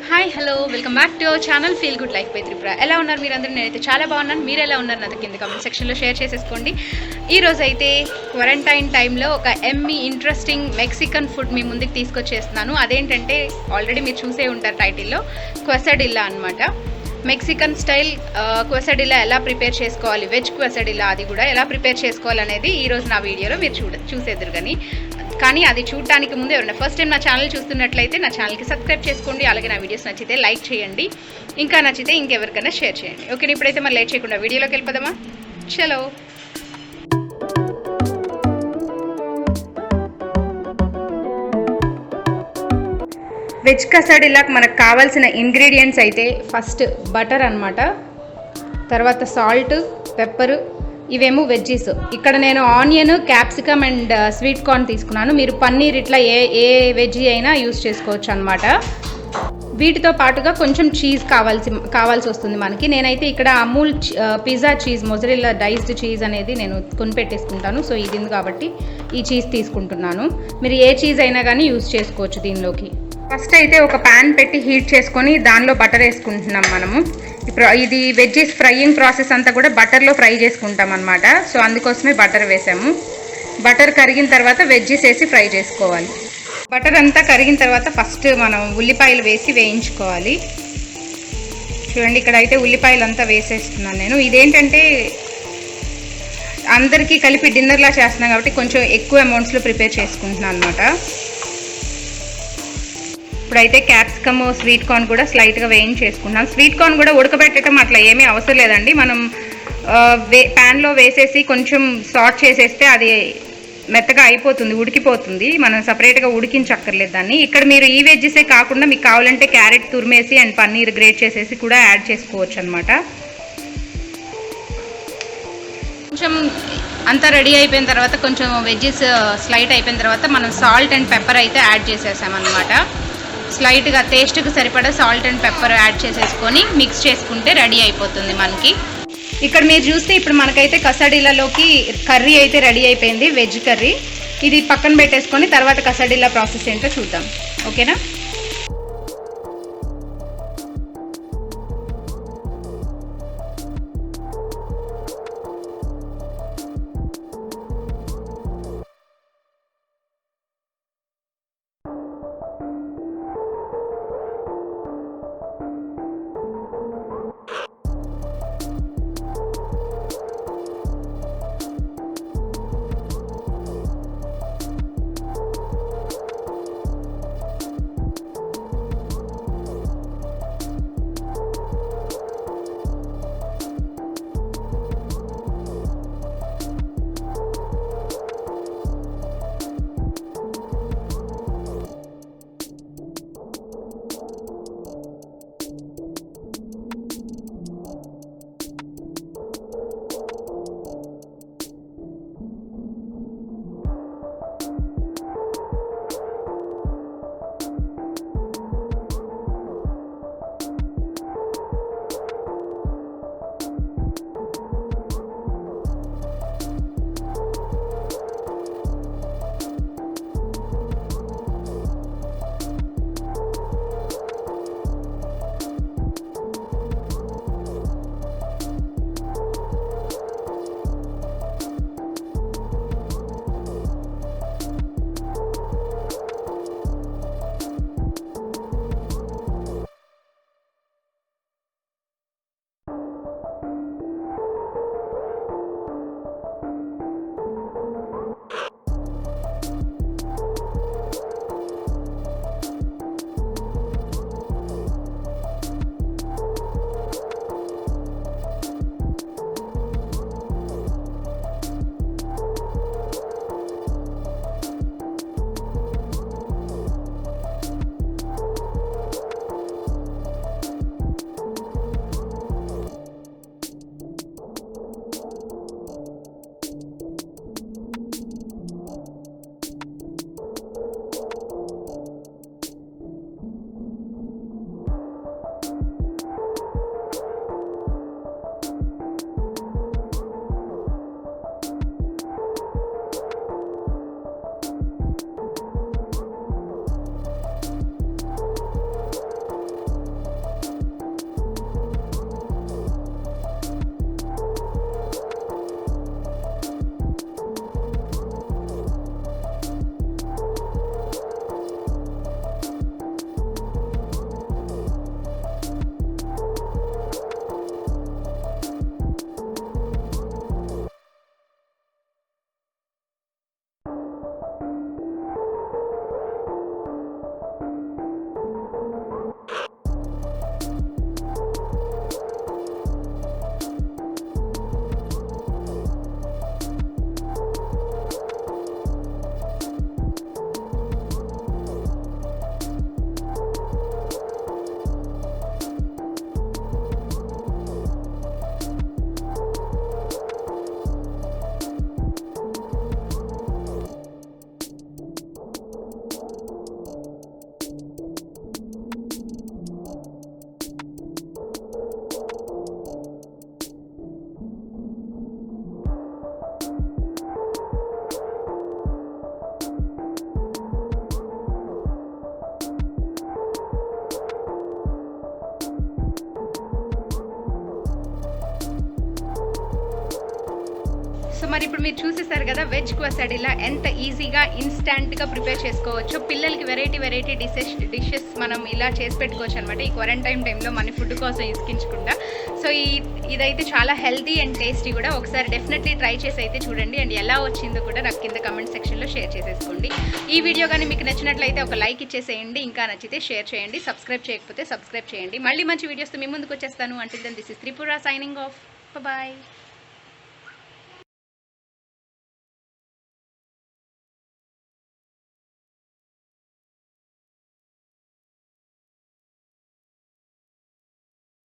Hi hello welcome back to our channel feel good life by Tripura. ఎలా ఉన్నారు మీరందరూ? నేనైతే చాలా బాగున్నాను. మీరు ఎలా ఉన్నారు నాతో కింద కామెంట్ సెక్షన్లో షేర్ చేసేసుకోండి. ఈరోజు అయితే క్వారంటైన్ టైంలో ఒక ఇంట్రెస్టింగ్ మెక్సికన్ ఫుడ్ మీ ముందుకు తీసుకొచ్చేస్తున్నాను. అదేంటంటే ఆల్రెడీ మీరు చూసే ఉంటారు టైటిల్లో, క్వెసడిల్లా అనమాట. మెక్సికన్ స్టైల్ క్వెసడిల్లా ఎలా ప్రిపేర్ చేసుకోవాలి, వెజ్ క్వెసడిల్లా అది కూడా ఎలా ప్రిపేర్ చేసుకోవాలనేది ఈరోజు నా వీడియోలో మీరు చూసేద్దరు. కానీ అది చూడటానికి ముందు ఎవరైనా ఫస్ట్ టైం నా ఛానల్ చూస్తున్నట్లయితే నా ఛానల్కి సబ్స్క్రైబ్ చేసుకోండి. అలాగే నా వీడియోస్ నచ్చితే లైక్ చేయండి, ఇంకా నచ్చితే ఇంకెవరికైనా షేర్ చేయండి. ఓకే, ఇప్పుడైతే మరి లేట్ చేయకుండా వీడియోలోకి వెళ్ళిపోదామా? చలో. వెజ్ కసడిల్లాకి మనకు కావాల్సిన ఇంగ్రీడియంట్స్ అయితే ఫస్ట్ బటర్ అనమాట, తర్వాత సాల్ట్, పెప్పరు, ఇవేమో వెజ్జీస్. ఇక్కడ నేను onion, capsicum and sweet corn తీసుకున్నాను. మీరు పన్నీర్ ఇట్లా ఏ వెజ్జీ అయినా యూస్ చేసుకోవచ్చు అనమాట. వీటితో పాటుగా కొంచెం చీజ్ కావాల్సి వస్తుంది మనకి. నేనైతే ఇక్కడ Amul pizza cheese, mozzarella diced cheese అనేది నేను కొనిపెట్టేసుకుంటాను. సో ఇది ఉంది కాబట్టి ఈ చీజ్ తీసుకుంటున్నాను. మీరు ఏ చీజ్ అయినా కానీ యూస్ చేసుకోవచ్చు దీనిలోకి. ఫస్ట్ అయితే ఒక ప్యాన్ పెట్టి హీట్ చేసుకొని దానిలో బటర్ వేసుకుంటున్నాం మనము. ఇది వెజ్జీస్ ఫ్రైయింగ్ ప్రాసెస్ అంతా కూడా బటర్లో ఫ్రై చేసుకుంటాం అనమాట. సో అందుకోసమే బటర్ వేసాము. బటర్ కరిగిన తర్వాత వెజ్జీస్ వేసి ఫ్రై చేసుకోవాలి. బటర్ అంతా కరిగిన తర్వాత ఫస్ట్ మనం ఉల్లిపాయలు వేసి వేయించుకోవాలి. చూడండి, ఇక్కడ అయితే ఉల్లిపాయలు అంతా వేసేస్తున్నాను నేను. ఇదేంటంటే అందరికీ కలిపి డిన్నర్లా చేస్తున్నాం కాబట్టి కొంచెం ఎక్కువ అమౌంట్స్లో ప్రిపేర్ చేసుకుంటున్నాను అనమాట. ఇప్పుడైతే క్యాప్సికమ్, స్వీట్ కార్న్ కూడా స్లైట్గా వేయించేసుకుంటున్నాం. స్వీట్ కార్న్ కూడా ఉడకబెట్టడం అట్లా ఏమీ అవసరం లేదండి. మనం ప్యాన్లో వేసేసి కొంచెం సాట్ చేసేస్తే అది మెత్తగా అయిపోతుంది, ఉడికిపోతుంది. మనం సపరేట్గా ఉడికించక్కర్లేదు దాన్ని. ఇక్కడ మీరు ఈ వెజ్జెసే కాకుండా మీకు కావాలంటే క్యారెట్ తురిమేసి అండ్ పన్నీర్ గ్రేట్ చేసేసి కూడా యాడ్ చేసుకోవచ్చు అనమాట. కొంచెం అంతా రెడీ అయిపోయిన తర్వాత, కొంచెం వెజ్జెస్ స్లైట్ అయిపోయిన తర్వాత మనం సాల్ట్ అండ్ పెప్పర్ అయితే యాడ్ చేసేసామన్నమాట. స్లైట్గా టేస్ట్కి సరిపడా సాల్ట్ అండ్ పెప్పర్ యాడ్ చేసేసుకొని మిక్స్ చేసుకుంటే రెడీ అయిపోతుంది మనకి. ఇక్కడ మీరు చూస్తే ఇప్పుడు మనకైతే కసడిల్లాలోకి కర్రీ అయితే రెడీ అయిపోయింది, వెజ్ కర్రీ. ఇది పక్కన పెట్టేసుకొని తర్వాత కసడిల్లా ప్రాసెస్ ఏంటో చూద్దాం. ఓకేనా? సో మరి ఇప్పుడు మీరు చూసేసారు కదా వెజ్ క్వసాడిలా ఎంత ఈజీగా ఇన్స్టాంట్గా ప్రిపేర్ చేసుకోవచ్చు. పిల్లలకి వెరైటీ డిషెస్ మనం ఇలా చేసి పెట్టుకోవచ్చు అనమాట ఈ క్వారంటైన్ టైంలో మన ఫుడ్ కోసం ఇసుకించకుండా. సో ఇదైతే చాలా హెల్తీ అండ్ టేస్టీ కూడా. ఒకసారి డెఫినెట్లీ ట్రై చేసి అయితే చూడండి అండ్ ఎలా వచ్చిందో కూడా నాకు కింద కమెంట్ సెక్షన్లో షేర్ చేసేసుకోండి. ఈ వీడియో కానీ మీకు నచ్చినట్లయితే ఒక లైక్ ఇచ్చేసేయండి, ఇంకా నచ్చితే షేర్ చేయండి, సబ్స్క్రైబ్ చేయకపోతే సబ్స్క్రైబ్ చేయండి. మళ్ళీ మంచి వీడియోస్తో మీ ముందుకు వచ్చేస్తాను. Until then this is Tripura signing off. Bye.